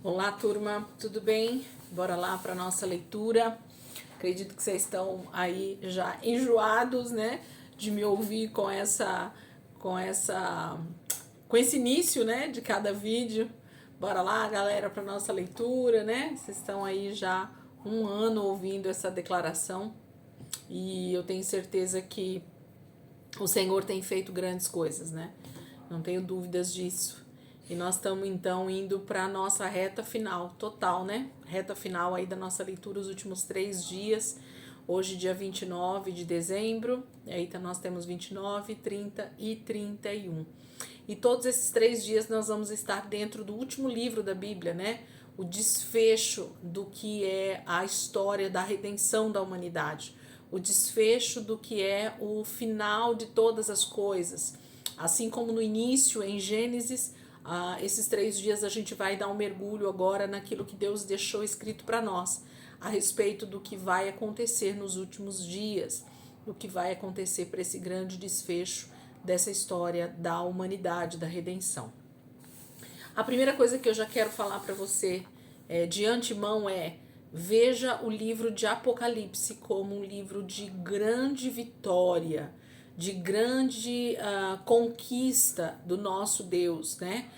Olá, turma, tudo bem? Bora lá para nossa leitura. Acredito que vocês estão aí já enjoados, né, de me ouvir com essa com esse início, né, de cada vídeo. Bora lá, galera, para nossa leitura, né? Vocês estão aí já um ano ouvindo essa declaração e eu tenho certeza que o Senhor tem feito grandes coisas, né? Não tenho dúvidas disso. E nós estamos então indo para a nossa reta final, total, né? Reta final aí da nossa leitura, os últimos 3 dias. Hoje, dia 29 de dezembro. E aí nós temos 29, 30 e 31. E todos esses 3 dias nós vamos estar dentro do último livro da Bíblia, né? O desfecho do que é a história da redenção da humanidade. O desfecho do que é o final de todas as coisas. Assim como no início, em Gênesis, esses 3 dias a gente vai dar um mergulho agora naquilo que Deus deixou escrito para nós, a respeito do que vai acontecer nos últimos dias, do que vai acontecer para esse grande desfecho dessa história da humanidade, da redenção. A primeira coisa que eu já quero falar para você de antemão é: veja o livro de Apocalipse como um livro de grande vitória, de grande conquista do nosso Deus, né?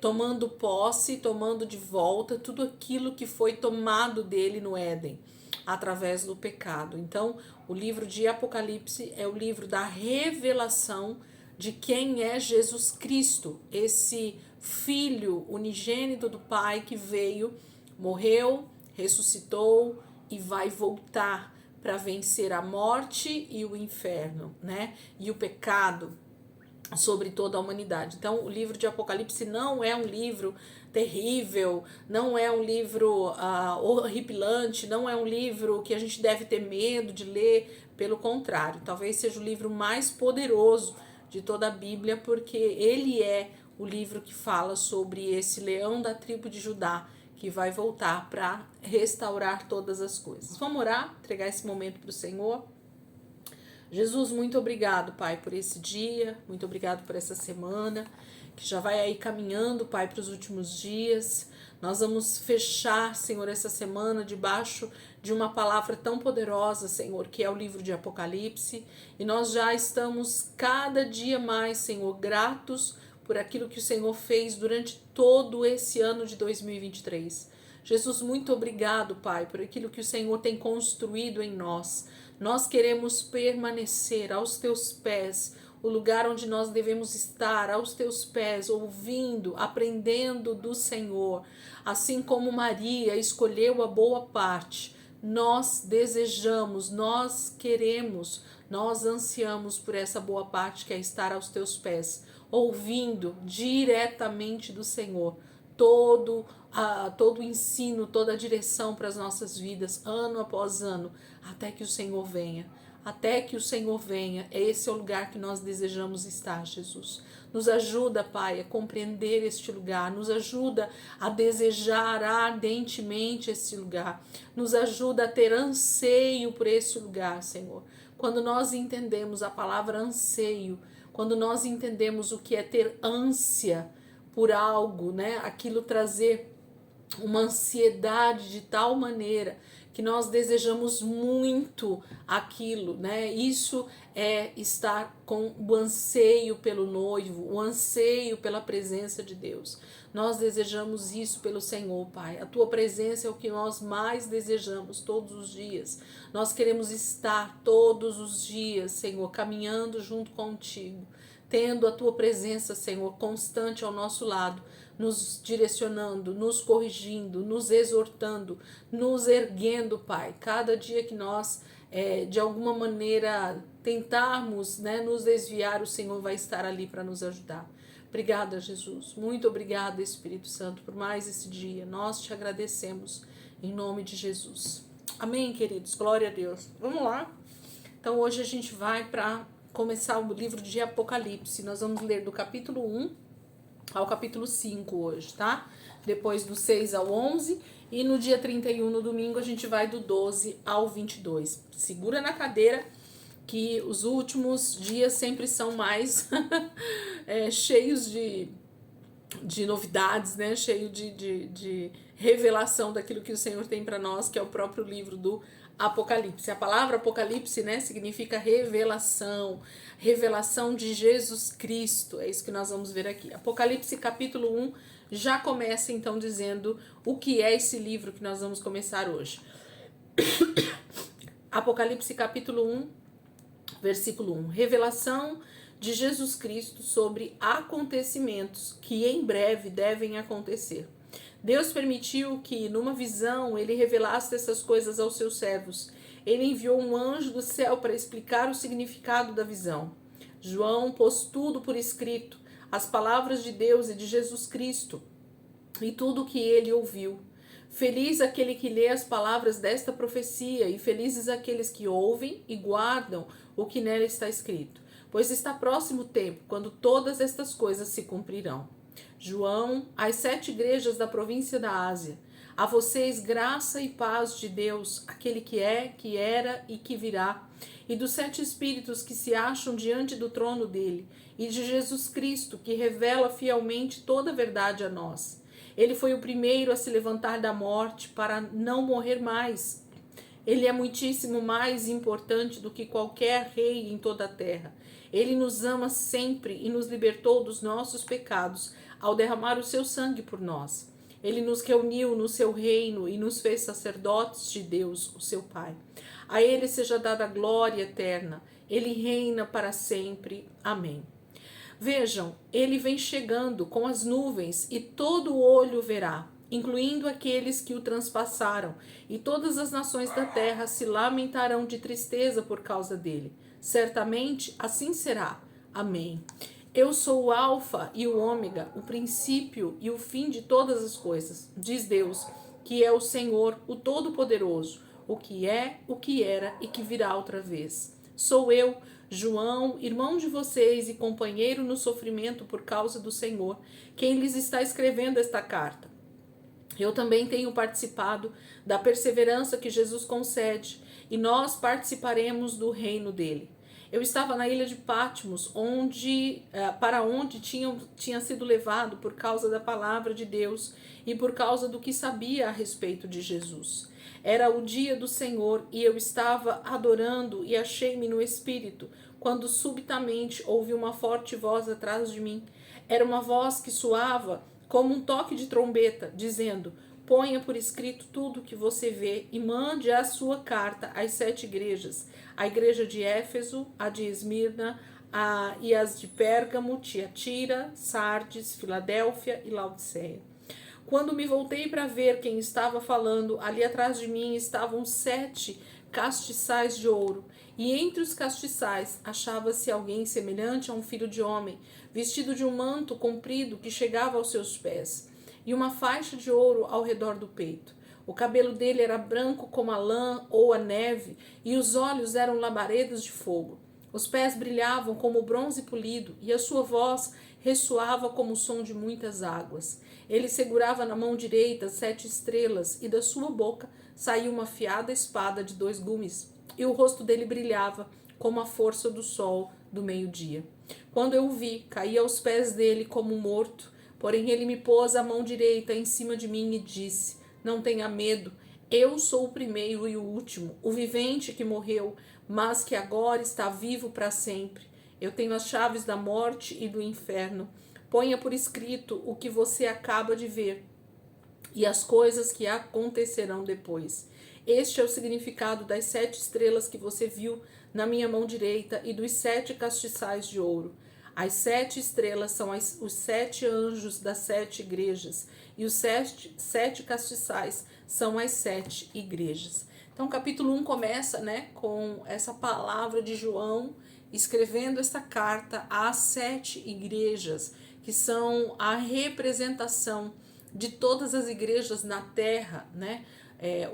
Tomando posse, tomando de volta tudo aquilo que foi tomado dele no Éden, através do pecado. Então, o livro de Apocalipse é o livro da revelação de quem é Jesus Cristo, esse Filho unigênito do Pai que veio, morreu, ressuscitou e vai voltar para vencer a morte e o inferno, né? E o pecado sobre toda a humanidade. Então, o livro de Apocalipse não é um livro terrível, não é um livro horripilante, não é um livro que a gente deve ter medo de ler. Pelo contrário, talvez seja o livro mais poderoso de toda a Bíblia, porque ele é o livro que fala sobre esse leão da tribo de Judá que vai voltar para restaurar todas as coisas. Vamos orar, entregar esse momento para o Senhor. Jesus, muito obrigado, Pai, por esse dia, muito obrigado por essa semana, que já vai aí caminhando, Pai, para os últimos dias. Nós vamos fechar, Senhor, essa semana debaixo de uma palavra tão poderosa, Senhor, que é o livro de Apocalipse, e nós já estamos cada dia mais, Senhor, gratos por aquilo que o Senhor fez durante todo esse ano de 2023. Jesus, muito obrigado, Pai, por aquilo que o Senhor tem construído em nós. Nós queremos permanecer aos teus pés, o lugar onde nós devemos estar, aos teus pés, ouvindo, aprendendo do Senhor. Assim como Maria escolheu a boa parte, nós desejamos, nós queremos, nós ansiamos por essa boa parte que é estar aos teus pés, ouvindo diretamente do Senhor todo o ensino, toda a direção para as nossas vidas, ano após ano, até que o Senhor venha. Até que o Senhor venha, esse é o lugar que nós desejamos estar, Jesus. Nos ajuda, Pai, a compreender este lugar, nos ajuda a desejar ardentemente esse lugar, nos ajuda a ter anseio por esse lugar, Senhor. Quando nós entendemos a palavra anseio, quando nós entendemos o que é ter ânsia por algo, né? Aquilo trazer uma ansiedade de tal maneira que nós desejamos muito aquilo, né? Isso é estar com o anseio pelo noivo, o anseio pela presença de Deus. Nós desejamos isso pelo Senhor, Pai. A tua presença é o que nós mais desejamos todos os dias. Nós queremos estar todos os dias, Senhor, caminhando junto contigo, tendo a tua presença, Senhor, constante ao nosso lado, nos direcionando, nos corrigindo, nos exortando, nos erguendo, Pai. Cada dia que nós, de alguma maneira, tentarmos, né, nos desviar, o Senhor vai estar ali para nos ajudar. Obrigada, Jesus. Muito obrigada, Espírito Santo, por mais esse dia. Nós te agradecemos em nome de Jesus. Amém, queridos. Glória a Deus. Vamos lá. Então, hoje a gente vai para começar o livro de Apocalipse. Nós vamos ler do capítulo 1 ao capítulo 5 hoje, tá? Depois do 6 ao 11. E no dia 31, no domingo, a gente vai do 12 ao 22. Segura na cadeira, que os últimos dias sempre são mais cheios de novidades, né? Cheio de revelação daquilo que o Senhor tem para nós, que é o próprio livro do Apocalipse. A palavra Apocalipse, né, significa revelação, revelação de Jesus Cristo. É isso que nós vamos ver aqui. Apocalipse capítulo 1 já começa então dizendo o que é esse livro que nós vamos começar hoje. Apocalipse capítulo 1, versículo 1. Revelação de Jesus Cristo sobre acontecimentos que em breve devem acontecer. Deus permitiu que, numa visão, ele revelasse essas coisas aos seus servos. Ele enviou um anjo do céu para explicar o significado da visão. João pôs tudo por escrito, as palavras de Deus e de Jesus Cristo, e tudo o que ele ouviu. Feliz aquele que lê as palavras desta profecia, e felizes aqueles que ouvem e guardam o que nela está escrito, pois está próximo o tempo, quando todas estas coisas se cumprirão. João, às 7 igrejas da província da Ásia, a vocês graça e paz de Deus, aquele que é, que era e que virá, e dos 7 espíritos que se acham diante do trono dele, e de Jesus Cristo, que revela fielmente toda a verdade a nós. Ele foi o primeiro a se levantar da morte para não morrer mais. Ele é muitíssimo mais importante do que qualquer rei em toda a terra. Ele nos ama sempre e nos libertou dos nossos pecados ao derramar o seu sangue por nós. Ele nos reuniu no seu reino e nos fez sacerdotes de Deus, o seu Pai. A ele seja dada a glória eterna. Ele reina para sempre. Amém. Vejam, ele vem chegando com as nuvens e todo olho verá, incluindo aqueles que o transpassaram, e todas as nações da terra se lamentarão de tristeza por causa dele. Certamente assim será. Amém. Eu sou o Alfa e o Ômega, o princípio e o fim de todas as coisas, diz Deus, que é o Senhor, o Todo-Poderoso, o que é, o que era e que virá outra vez. Sou eu, João, irmão de vocês e companheiro no sofrimento por causa do Senhor, quem lhes está escrevendo esta carta. Eu também tenho participado da perseverança que Jesus concede, e nós participaremos do reino dele. Eu estava na ilha de Patmos, para onde tinha sido levado por causa da palavra de Deus e por causa do que sabia a respeito de Jesus. Era o dia do Senhor e eu estava adorando e achei-me no Espírito, quando subitamente ouvi uma forte voz atrás de mim. Era uma voz que soava como um toque de trombeta, dizendo: ponha por escrito tudo o que você vê e mande a sua carta às 7 igrejas, a igreja de Éfeso, a de Esmirna, e as de Pérgamo, Tiatira, Sardes, Filadélfia e Laodiceia. Quando me voltei para ver quem estava falando, ali atrás de mim estavam 7 castiçais de ouro, e entre os castiçais achava-se alguém semelhante a um filho de homem, vestido de um manto comprido que chegava aos seus pés, e uma faixa de ouro ao redor do peito. O cabelo dele era branco como a lã ou a neve, e os olhos eram labaredas de fogo. Os pés brilhavam como bronze polido, e a sua voz ressoava como o som de muitas águas. Ele segurava na mão direita 7 estrelas, e da sua boca saía uma afiada espada de 2 gumes, e o rosto dele brilhava como a força do sol do meio-dia. Quando eu o vi, caí aos pés dele como morto, porém ele me pôs a mão direita em cima de mim e disse: não tenha medo, eu sou o primeiro e o último, o vivente que morreu, mas que agora está vivo para sempre. Eu tenho as chaves da morte e do inferno. Ponha por escrito o que você acaba de ver e as coisas que acontecerão depois. Este é o significado das 7 estrelas que você viu na minha mão direita e dos 7 castiçais de ouro. As 7 estrelas são os 7 anjos das 7 igrejas, e os 7 castiçais são as 7 igrejas. Então, o capítulo 1 começa, com essa palavra de João escrevendo esta carta às 7 igrejas, que são a representação de todas as igrejas na terra,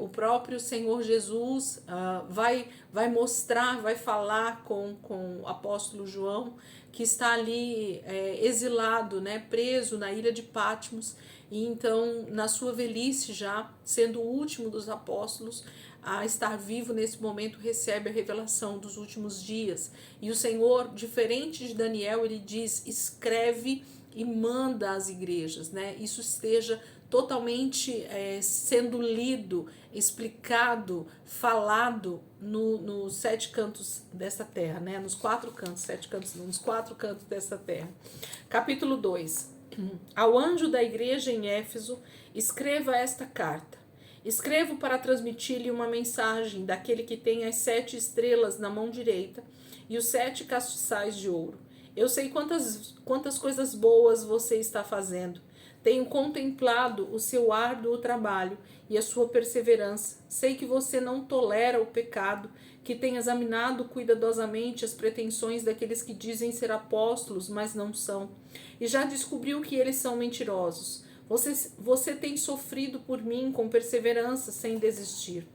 o próprio Senhor Jesus vai mostrar, vai falar com o apóstolo João, que está ali exilado, preso na ilha de Patmos, e então na sua velhice já, sendo o último dos apóstolos a estar vivo nesse momento, recebe a revelação dos últimos dias. E o Senhor, diferente de Daniel, ele diz: escreve e manda às igrejas, né? Isso esteja totalmente sendo lido, explicado, falado nos 7 cantos dessa terra, né? Nos 4 cantos, 7 cantos, não, nos 4 cantos dessa terra. Capítulo 2. Ao anjo da igreja em Éfeso, escreva esta carta. Escrevo para transmitir-lhe uma mensagem daquele que tem as 7 estrelas na mão direita e os 7 castiçais de ouro. Eu sei quantas coisas boas você está fazendo. Tenho contemplado o seu árduo trabalho e a sua perseverança. Sei que você não tolera o pecado, que tem examinado cuidadosamente as pretensões daqueles que dizem ser apóstolos, mas não são, e já descobriu que eles são mentirosos. Você tem sofrido por mim com perseverança, sem desistir.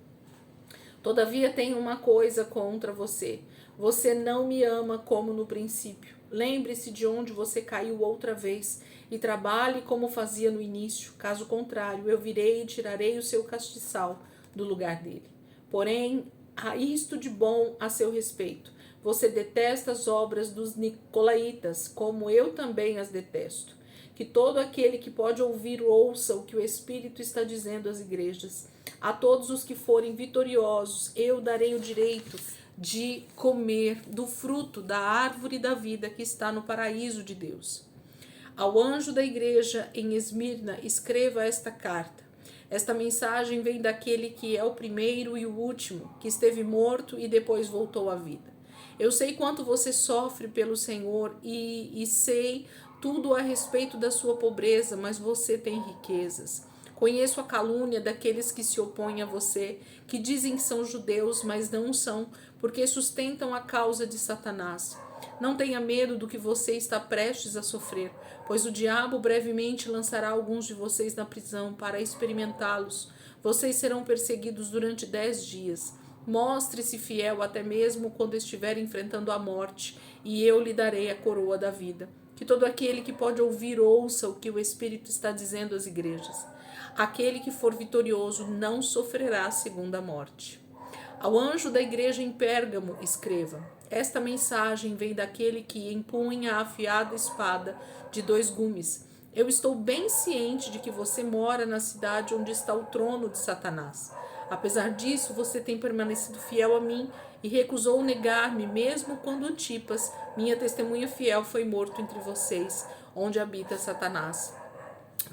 Todavia tenho uma coisa contra você. Você não me ama como no princípio. Lembre-se de onde você caiu outra vez e trabalhe como fazia no início. Caso contrário, eu virei e tirarei o seu castiçal do lugar dele. Porém, há isto de bom a seu respeito. Você detesta as obras dos nicolaítas, como eu também as detesto. Que todo aquele que pode ouvir ouça o que o Espírito está dizendo às igrejas. A todos os que forem vitoriosos, eu darei o direito de comer do fruto da árvore da vida que está no paraíso de Deus. Ao anjo da igreja em Esmirna, escreva esta carta. Esta mensagem vem daquele que é o primeiro e o último, que esteve morto e depois voltou à vida. Eu sei quanto você sofre pelo Senhor e sei tudo a respeito da sua pobreza, mas você tem riquezas. Conheço a calúnia daqueles que se opõem a você, que dizem que são judeus, mas não são, porque sustentam a causa de Satanás. Não tenha medo do que você está prestes a sofrer, pois o diabo brevemente lançará alguns de vocês na prisão para experimentá-los. Vocês serão perseguidos durante 10 dias. Mostre-se fiel até mesmo quando estiver enfrentando a morte, e eu lhe darei a coroa da vida. Que todo aquele que pode ouvir ouça o que o Espírito está dizendo às igrejas. Aquele que for vitorioso não sofrerá a segunda morte. Ao anjo da igreja em Pérgamo, escreva: esta mensagem vem daquele que empunha a afiada espada de 2 gumes. Eu estou bem ciente de que você mora na cidade onde está o trono de Satanás. Apesar disso, você tem permanecido fiel a mim e recusou negar-me, mesmo quando Antipas, minha testemunha fiel, foi morto entre vocês, onde habita Satanás.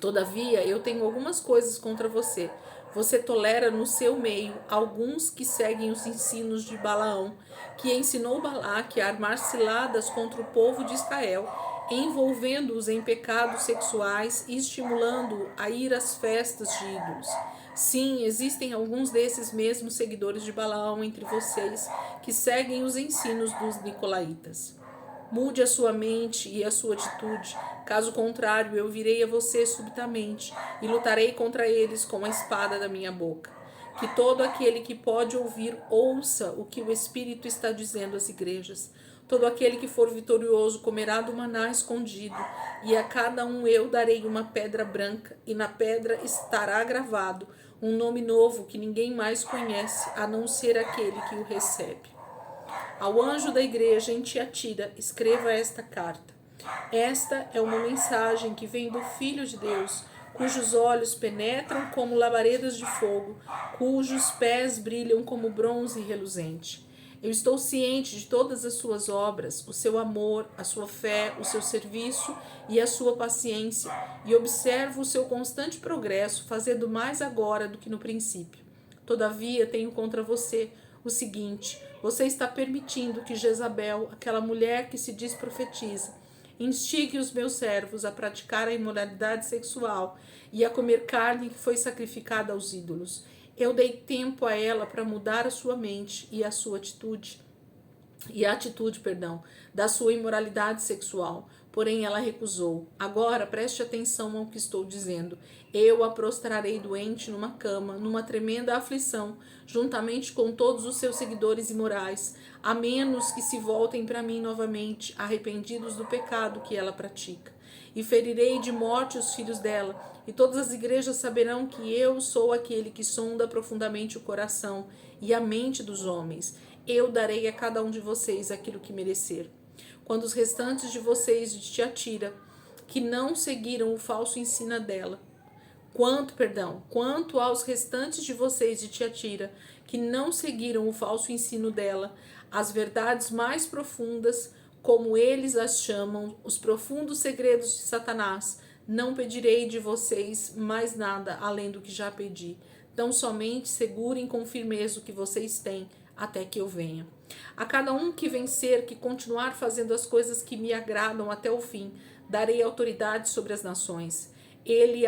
Todavia, eu tenho algumas coisas contra você. Você tolera no seu meio alguns que seguem os ensinos de Balaão, que ensinou Balaque a armar ciladas contra o povo de Israel, envolvendo-os em pecados sexuais e estimulando-o a ir às festas de ídolos. Sim, existem alguns desses mesmos seguidores de Balaão entre vocês, que seguem os ensinos dos nicolaítas. Mude a sua mente e a sua atitude, caso contrário eu virei a você subitamente e lutarei contra eles com a espada da minha boca. Que todo aquele que pode ouvir ouça o que o Espírito está dizendo às igrejas. Todo aquele que for vitorioso comerá do maná escondido, e a cada um eu darei uma pedra branca, e na pedra estará gravado um nome novo que ninguém mais conhece, a não ser aquele que o recebe. Ao anjo da igreja em Tiatira, escreva esta carta. Esta é uma mensagem que vem do Filho de Deus, cujos olhos penetram como labaredas de fogo, cujos pés brilham como bronze reluzente. Eu estou ciente de todas as suas obras, o seu amor, a sua fé, o seu serviço e a sua paciência, e observo o seu constante progresso, fazendo mais agora do que no princípio. Todavia, tenho contra você o seguinte: você está permitindo que Jezabel, aquela mulher que se diz profetiza, instigue os meus servos a praticar a imoralidade sexual e a comer carne que foi sacrificada aos ídolos. Eu dei tempo a ela para mudar a sua mente e a sua atitude, da sua imoralidade sexual. Porém, ela recusou. Agora, preste atenção ao que estou dizendo. Eu a prostrarei doente numa cama, numa tremenda aflição, juntamente com todos os seus seguidores imorais, a menos que se voltem para mim novamente, arrependidos do pecado que ela pratica. E ferirei de morte os filhos dela, e todas as igrejas saberão que eu sou aquele que sonda profundamente o coração e a mente dos homens. Eu darei a cada um de vocês aquilo que merecer. Quando os restantes de vocês de Tiatira, que não seguiram o falso ensino dela. Quanto aos restantes de vocês de Tiatira, que não seguiram o falso ensino dela, as verdades mais profundas, como eles as chamam, os profundos segredos de Satanás, não pedirei de vocês mais nada além do que já pedi. Tão somente segurem com firmeza o que vocês têm até que eu venha. A cada um que vencer, que continuar fazendo as coisas que me agradam até o fim, darei autoridade sobre as nações. Ele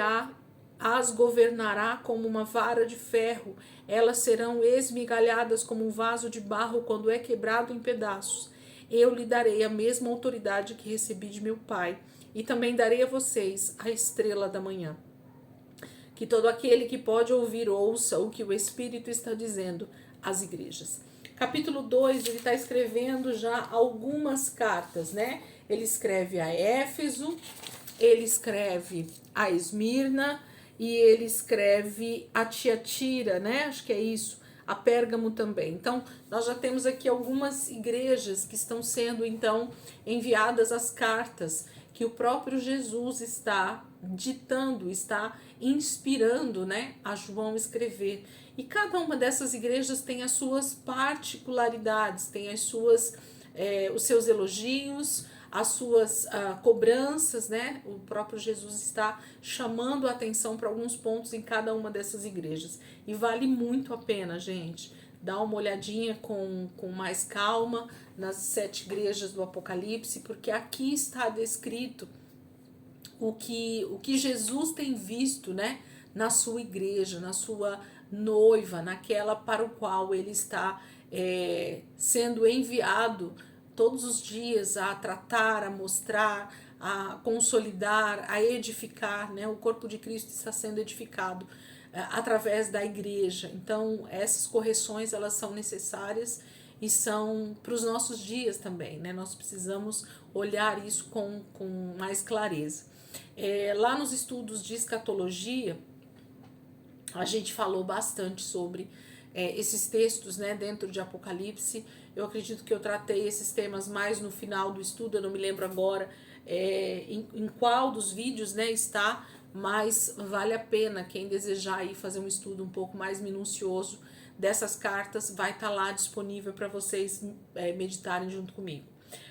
as governará como uma vara de ferro, elas serão esmigalhadas como um vaso de barro quando é quebrado em pedaços. Eu lhe darei a mesma autoridade que recebi de meu Pai, e também darei a vocês a estrela da manhã. Que todo aquele que pode ouvir, ouça o que o Espírito está dizendo às igrejas. Capítulo 2, ele está escrevendo já algumas cartas, né? Ele escreve a Éfeso, ele escreve a Esmirna e ele escreve a Tiatira, né? Acho que é isso, a Pérgamo também. Então, nós já temos aqui algumas igrejas que estão sendo, então, enviadas as cartas que o próprio Jesus está ditando, está inspirando, né, a João escrever. E cada uma dessas igrejas tem as suas particularidades, tem as suas, os seus elogios, as suas cobranças, né? O próprio Jesus está chamando a atenção para alguns pontos em cada uma dessas igrejas. E vale muito a pena, gente, dar uma olhadinha com mais calma nas 7 igrejas do Apocalipse, porque aqui está descrito o que Jesus tem visto, né, na sua igreja, na sua noiva, naquela para o qual ele está sendo enviado todos os dias a tratar, a mostrar, a consolidar, a edificar, né? O corpo de Cristo está sendo edificado através da igreja. Então, essas correções, elas são necessárias e são para os nossos dias também, né? Nós precisamos olhar isso com mais clareza. Lá nos estudos de escatologia, a gente falou bastante sobre esses textos, né, dentro de Apocalipse. Eu acredito que eu tratei esses temas mais no final do estudo, eu não me lembro agora em qual dos vídeos, né, está, mas vale a pena, quem desejar ir fazer um estudo um pouco mais minucioso dessas cartas, vai estar lá disponível para vocês meditarem junto comigo.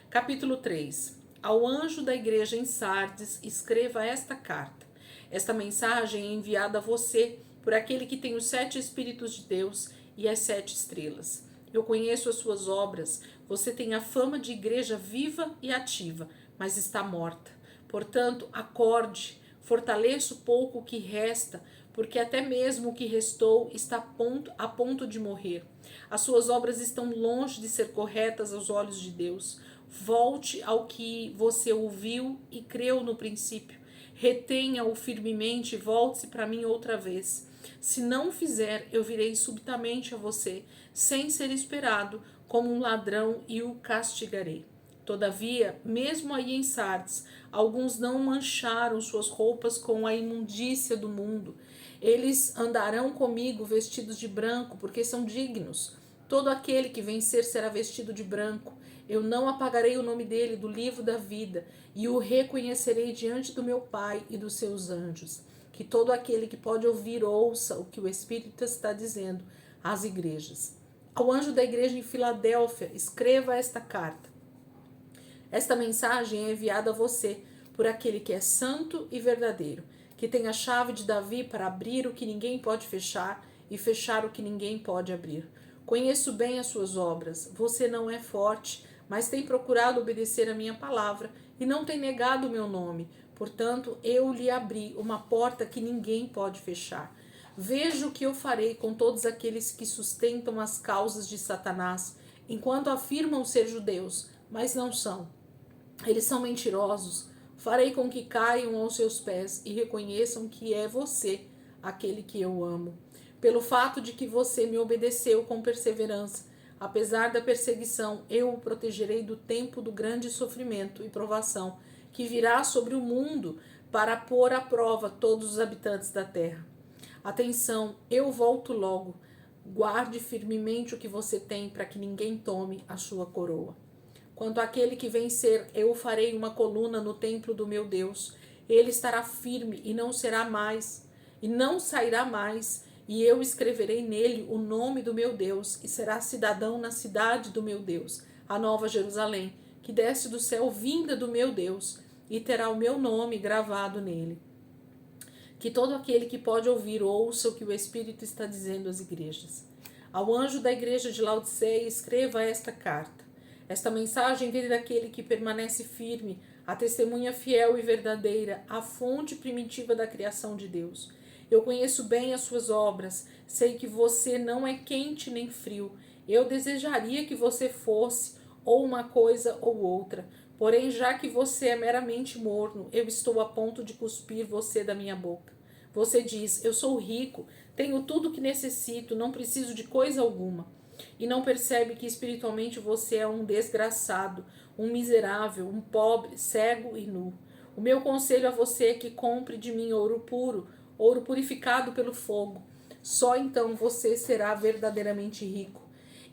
Capítulo 3. Ao anjo da igreja em Sardes, escreva esta carta. Esta mensagem é enviada a você por aquele que tem os 7 Espíritos de Deus e as 7 estrelas. Eu conheço as suas obras. Você tem a fama de igreja viva e ativa, mas está morta. Portanto, acorde, fortaleça o pouco que resta, porque até mesmo o que restou está a ponto de morrer. As suas obras estão longe de ser corretas aos olhos de Deus. Volte ao que você ouviu e creu no princípio. Retenha-o firmemente e volte-se para mim outra vez. Se não fizer, eu virei subitamente a você, sem ser esperado, como um ladrão, e o castigarei. Todavia, mesmo aí em Sardes, alguns não mancharam suas roupas com a imundícia do mundo. Eles andarão comigo vestidos de branco, porque são dignos. Todo aquele que vencer será vestido de branco. Eu não apagarei o nome dele do livro da vida, e o reconhecerei diante do meu Pai e dos seus anjos. Que todo aquele que pode ouvir, ouça o que o Espírito está dizendo às igrejas. Ao anjo da igreja em Filadélfia, escreva esta carta. Esta mensagem é enviada a você por aquele que é santo e verdadeiro, que tem a chave de Davi para abrir o que ninguém pode fechar e fechar o que ninguém pode abrir. Conheço bem as suas obras. Você não é forte, mas tem procurado obedecer a minha palavra e não tem negado o meu nome. Portanto, eu lhe abri uma porta que ninguém pode fechar. Veja o que eu farei com todos aqueles que sustentam as causas de Satanás, enquanto afirmam ser judeus, mas não são. Eles são mentirosos. Farei com que caiam aos seus pés e reconheçam que é você, aquele que eu amo. Pelo fato de que você me obedeceu com perseverança, apesar da perseguição, eu o protegerei do tempo do grande sofrimento e provação que virá sobre o mundo para pôr à prova todos os habitantes da terra. Atenção, eu volto logo. Guarde firmemente o que você tem para que ninguém tome a sua coroa. Quanto àquele que vencer, eu farei uma coluna no templo do meu Deus. ele estará firme e não será mais, e não sairá mais, e eu escreverei nele o nome do meu Deus, e será cidadão na cidade do meu Deus, a nova Jerusalém, que desce do céu vinda do meu Deus, e terá o meu nome gravado nele. Que todo aquele que pode ouvir ouça o que o Espírito está dizendo às igrejas. Ao anjo da igreja de Laodiceia escreva esta carta. Esta mensagem vem daquele que permanece firme, a testemunha fiel e verdadeira, a fonte primitiva da criação de Deus. Eu conheço bem as suas obras, sei que você não é quente nem frio. Eu desejaria que você fosse ou uma coisa ou outra. Porém, já que você é meramente morno, eu estou a ponto de cuspir você da minha boca. Você diz, eu sou rico, tenho tudo o que necessito, não preciso de coisa alguma. E não percebe que espiritualmente você é um desgraçado, um miserável, um pobre, cego e nu. O meu conselho a você é que compre de mim ouro puro, ouro purificado pelo fogo. Só então você será verdadeiramente rico.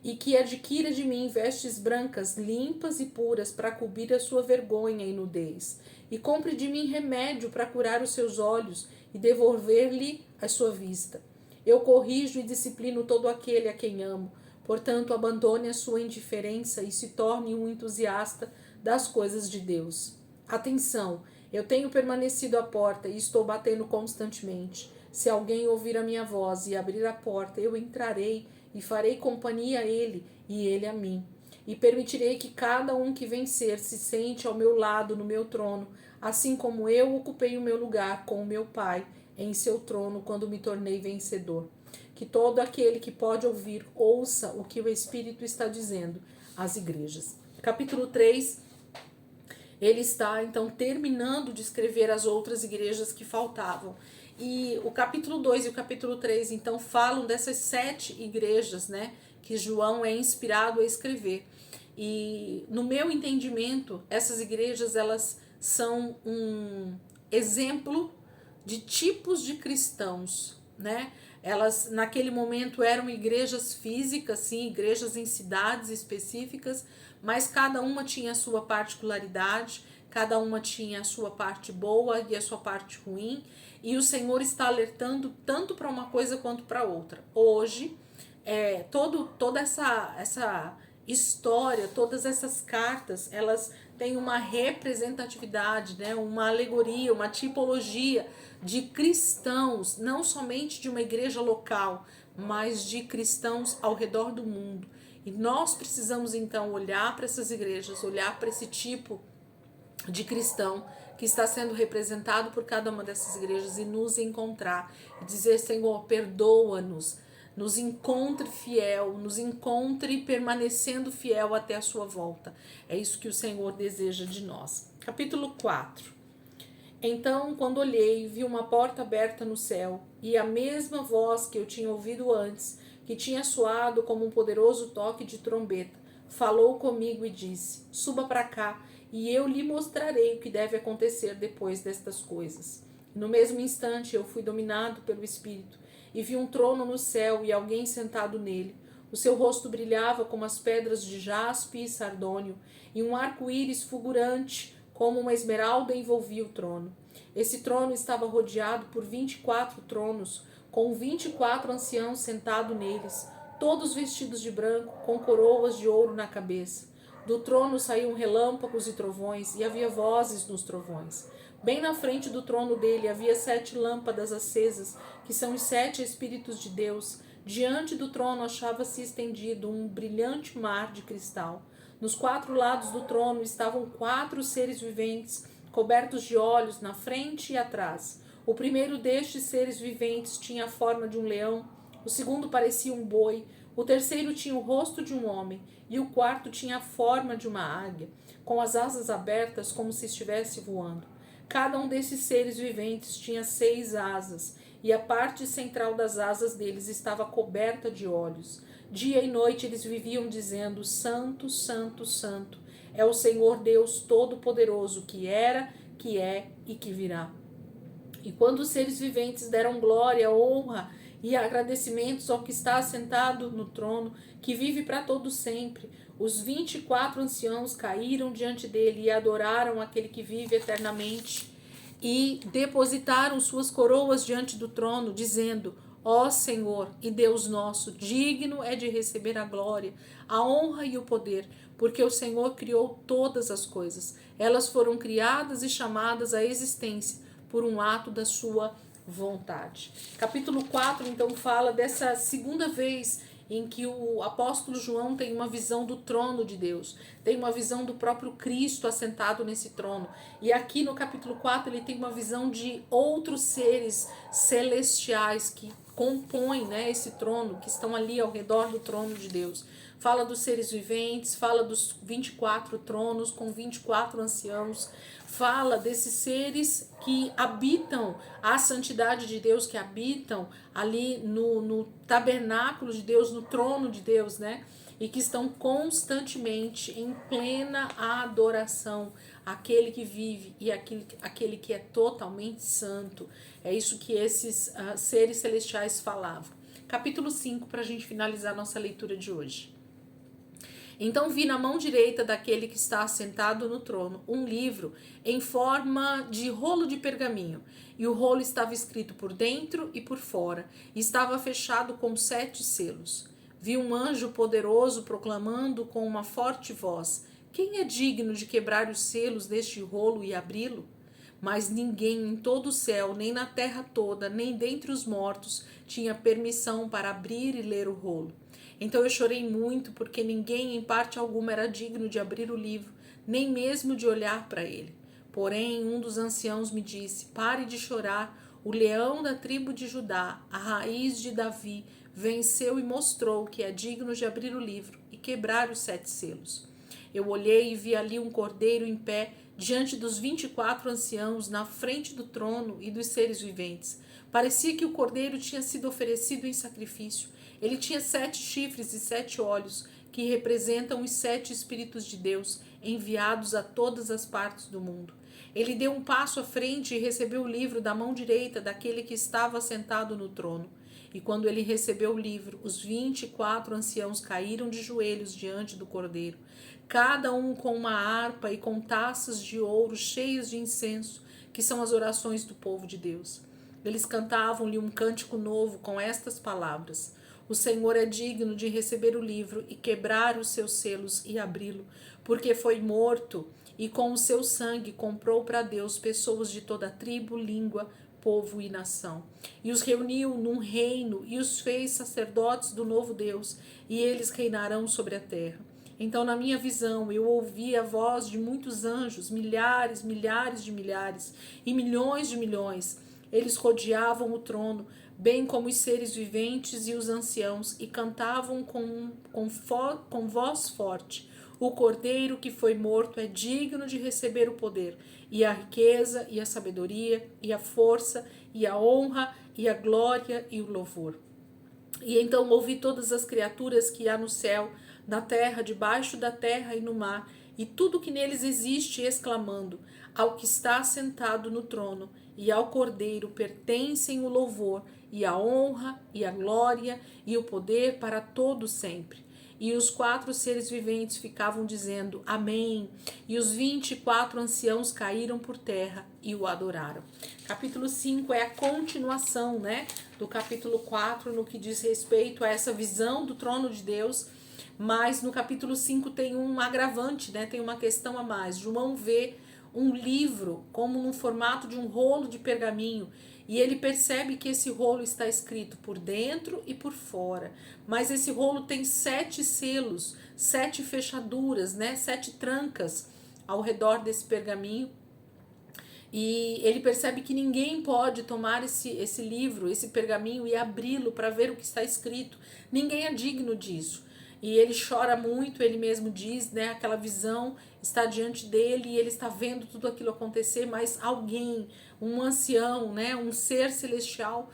E que adquira de mim vestes brancas, limpas e puras, para cobrir a sua vergonha e nudez. E compre de mim remédio para curar os seus olhos e devolver-lhe a sua vista. Eu corrijo e disciplino todo aquele a quem amo. Portanto, abandone a sua indiferença e se torne um entusiasta das coisas de Deus. Atenção, eu tenho permanecido à porta e estou batendo constantemente. Se alguém ouvir a minha voz e abrir a porta, eu entrarei e farei companhia a ele e ele a mim. E permitirei que cada um que vencer se sente ao meu lado no meu trono, assim como eu ocupei o meu lugar com o meu Pai em seu trono quando me tornei vencedor. Que todo aquele que pode ouvir, ouça o que o Espírito está dizendo às igrejas. Capítulo 3, ele está então terminando de escrever as outras igrejas que faltavam. E o capítulo 2 e o capítulo 3, então, falam dessas 7 igrejas, né, que João é inspirado a escrever. E, no meu entendimento, essas igrejas, elas são um exemplo de tipos de cristãos, né? Elas, naquele momento, eram igrejas físicas, sim, igrejas em cidades específicas, mas cada uma tinha a sua particularidade, cada uma tinha a sua parte boa e a sua parte ruim, e o Senhor está alertando tanto para uma coisa quanto para outra. Hoje, toda essa história, todas essas cartas, elas têm uma representatividade, né? Uma alegoria, uma tipologia de cristãos, não somente de uma igreja local, mas de cristãos ao redor do mundo. E nós precisamos então olhar para essas igrejas, olhar para esse tipo de cristão que está sendo representado por cada uma dessas igrejas e nos encontrar e dizer, Senhor, perdoa-nos, nos encontre fiel, nos encontre permanecendo fiel até a sua volta. É isso que o Senhor deseja de nós. Capítulo 4. Então, quando olhei, vi uma porta aberta no céu, e a mesma voz que eu tinha ouvido antes, que tinha soado como um poderoso toque de trombeta, falou comigo e disse, suba para cá, e eu lhe mostrarei o que deve acontecer depois destas coisas. No mesmo instante eu fui dominado pelo Espírito, e vi um trono no céu e alguém sentado nele. O seu rosto brilhava como as pedras de jaspe e sardônio, e um arco-íris fulgurante como uma esmeralda envolvia o trono. Esse trono estava rodeado por 24 tronos, com 24 anciãos sentados neles, todos vestidos de branco, com coroas de ouro na cabeça. Do trono saíam relâmpagos e trovões, e havia vozes nos trovões. Bem na frente do trono dele havia 7 lâmpadas acesas, que são os 7 Espíritos de Deus. Diante do trono achava-se estendido um brilhante mar de cristal. Nos 4 lados do trono estavam 4 seres viventes, cobertos de olhos na frente e atrás. O primeiro destes seres viventes tinha a forma de um leão, o segundo parecia um boi, o terceiro tinha o rosto de um homem, e o quarto tinha a forma de uma águia, com as asas abertas como se estivesse voando. Cada um desses seres viventes tinha 6 asas, e a parte central das asas deles estava coberta de olhos. Dia e noite eles viviam dizendo, Santo, Santo, Santo, é o Senhor Deus Todo-Poderoso, que era, que é e que virá. E quando os seres viventes deram glória, honra e agradecimentos ao que está assentado no trono, que vive para todo sempre, os 24 anciãos caíram diante dele e adoraram aquele que vive eternamente. e depositaram suas coroas diante do trono, dizendo: Ó Senhor e Deus nosso, digno é de receber a glória, a honra e o poder, porque o Senhor criou todas as coisas. Elas foram criadas e chamadas à existência por um ato da sua vontade. Capítulo 4, então, fala dessa segunda vez em que o apóstolo João tem uma visão do trono de Deus, tem uma visão do próprio Cristo assentado nesse trono. E aqui no capítulo 4 ele tem uma visão de outros seres celestiais que compõem, né, esse trono, que estão ali ao redor do trono de Deus. Fala dos seres viventes, fala dos 24 tronos com 24 anciãos, fala desses seres que habitam a santidade de Deus, que habitam ali no tabernáculo de Deus, no trono de Deus, né? E que estão constantemente em plena adoração àquele que vive e aquele que é totalmente santo. É isso que esses seres celestiais falavam. Capítulo 5, para a gente finalizar nossa leitura de hoje. Então vi na mão direita daquele que está assentado no trono um livro em forma de rolo de pergaminho, e o rolo estava escrito por dentro e por fora, e estava fechado com 7 selos. Vi um anjo poderoso proclamando com uma forte voz: Quem é digno de quebrar os selos deste rolo e abri-lo? Mas ninguém em todo o céu, nem na terra toda, nem dentre os mortos, tinha permissão para abrir e ler o rolo. Então eu chorei muito, porque ninguém em parte alguma era digno de abrir o livro, nem mesmo de olhar para ele. Porém, um dos anciãos me disse: Pare de chorar, o leão da tribo de Judá, a raiz de Davi, venceu e mostrou que é digno de abrir o livro e quebrar os 7 selos. Eu olhei e vi ali um cordeiro em pé, diante dos 24 anciãos, na frente do trono e dos seres viventes. Parecia que o cordeiro tinha sido oferecido em sacrifício. Ele tinha 7 chifres e 7 olhos, que representam os 7 Espíritos de Deus, enviados a todas as partes do mundo. Ele deu um passo à frente e recebeu o livro da mão direita daquele que estava sentado no trono. E quando ele recebeu o livro, os 24 anciãos caíram de joelhos diante do cordeiro, cada um com uma harpa e com taças de ouro cheias de incenso, que são as orações do povo de Deus. Eles cantavam-lhe um cântico novo com estas palavras: O Senhor é digno de receber o livro e quebrar os seus selos e abri-lo, porque foi morto e com o seu sangue comprou para Deus pessoas de toda tribo, língua, povo e nação. E os reuniu num reino e os fez sacerdotes do novo Deus, e eles reinarão sobre a terra. Então, na minha visão, eu ouvi a voz de muitos anjos, milhares, milhares de milhares e milhões de milhões. Eles rodeavam o trono, bem como os seres viventes e os anciãos, e cantavam com voz forte: O cordeiro que foi morto é digno de receber o poder, e a riqueza, e a sabedoria, e a força, e a honra, e a glória, e o louvor. E então ouvi todas as criaturas que há no céu, na terra, debaixo da terra e no mar, e tudo que neles existe, exclamando: Ao que está sentado no trono e ao Cordeiro pertencem o louvor, e a honra, e a glória, e o poder para todo sempre. E os 4 seres viventes ficavam dizendo: Amém. E os 24 anciãos caíram por terra e o adoraram. Capítulo 5 é a continuação, né, do capítulo 4, no que diz respeito a essa visão do trono de Deus. Mas no capítulo 5 tem um agravante, né, tem uma questão a mais. João vê um livro como no formato de um rolo de pergaminho, e ele percebe que esse rolo está escrito por dentro e por fora, mas esse rolo tem 7 selos, 7 fechaduras, né, 7 trancas ao redor desse pergaminho, e ele percebe que ninguém pode tomar esse livro, esse pergaminho, e abri-lo para ver o que está escrito. Ninguém é digno disso. E ele chora muito, ele mesmo diz, né, aquela visão está diante dele e ele está vendo tudo aquilo acontecer, mas alguém, um ancião, né, um ser celestial,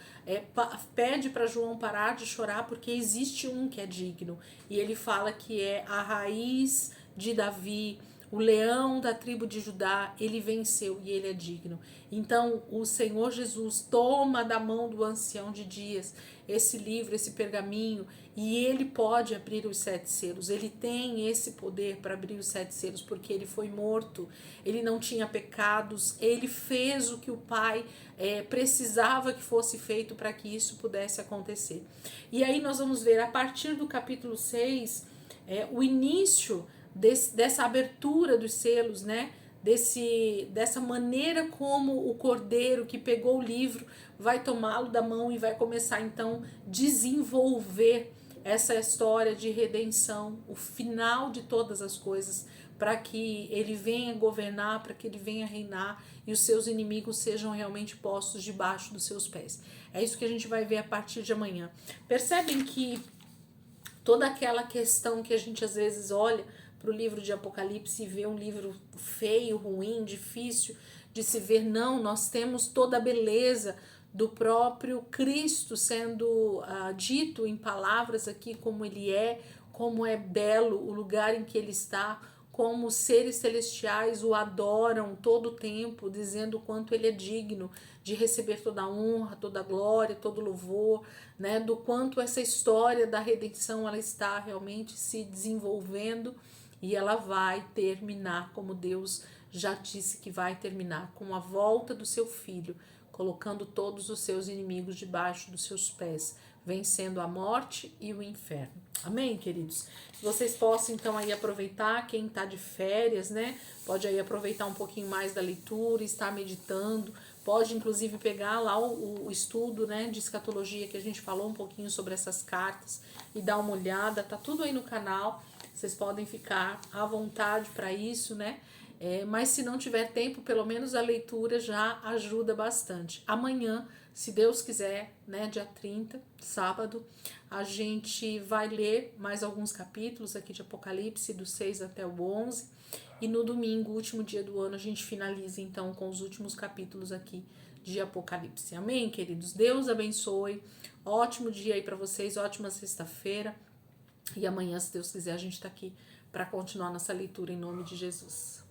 pede para João parar de chorar, porque existe um que é digno. E ele fala que é a raiz de Davi, o leão da tribo de Judá, ele venceu e ele é digno. Então, o Senhor Jesus toma da mão do ancião de dias esse livro, esse pergaminho, e ele pode abrir os 7 selos. Ele tem esse poder para abrir os 7 selos, porque ele foi morto, ele não tinha pecados, ele fez o que o Pai precisava que fosse feito para que isso pudesse acontecer. E aí nós vamos ver, a partir do capítulo 6, o início dessa abertura dos selos, né? Dessa maneira como o cordeiro que pegou o livro vai tomá-lo da mão e vai começar então desenvolver essa história de redenção, o final de todas as coisas, para que ele venha governar, para que ele venha reinar e os seus inimigos sejam realmente postos debaixo dos seus pés. É isso que a gente vai ver a partir de amanhã. Percebem que toda aquela questão que a gente às vezes olha para o livro de Apocalipse e vê um livro feio, ruim, difícil de se ver, não, nós temos toda a beleza do próprio Cristo sendo dito em palavras aqui como é belo o lugar em que ele está, como os seres celestiais o adoram todo o tempo, dizendo o quanto ele é digno de receber toda a honra, toda a glória, todo o louvor, né? Do quanto essa história da redenção ela está realmente se desenvolvendo e ela vai terminar como Deus já disse que vai terminar, com a volta do seu Filho, colocando todos os seus inimigos debaixo dos seus pés, vencendo a morte e o inferno. Amém, queridos? Que vocês possam, então, aí aproveitar, quem está de férias, né? Pode aí aproveitar um pouquinho mais da leitura, estar meditando, pode, inclusive, pegar lá o estudo, né, de escatologia, que a gente falou um pouquinho sobre essas cartas, e dar uma olhada, tá tudo aí no canal, vocês podem ficar à vontade para isso, né? Mas se não tiver tempo, pelo menos a leitura já ajuda bastante. Amanhã, se Deus quiser, né, dia 30, sábado, a gente vai ler mais alguns capítulos aqui de Apocalipse, do 6 até o 11, e no domingo, último dia do ano, a gente finaliza então com os últimos capítulos aqui de Apocalipse. Amém, queridos? Deus abençoe, ótimo dia aí para vocês, ótima sexta-feira, e amanhã, se Deus quiser, a gente está aqui para continuar nossa leitura em nome de Jesus.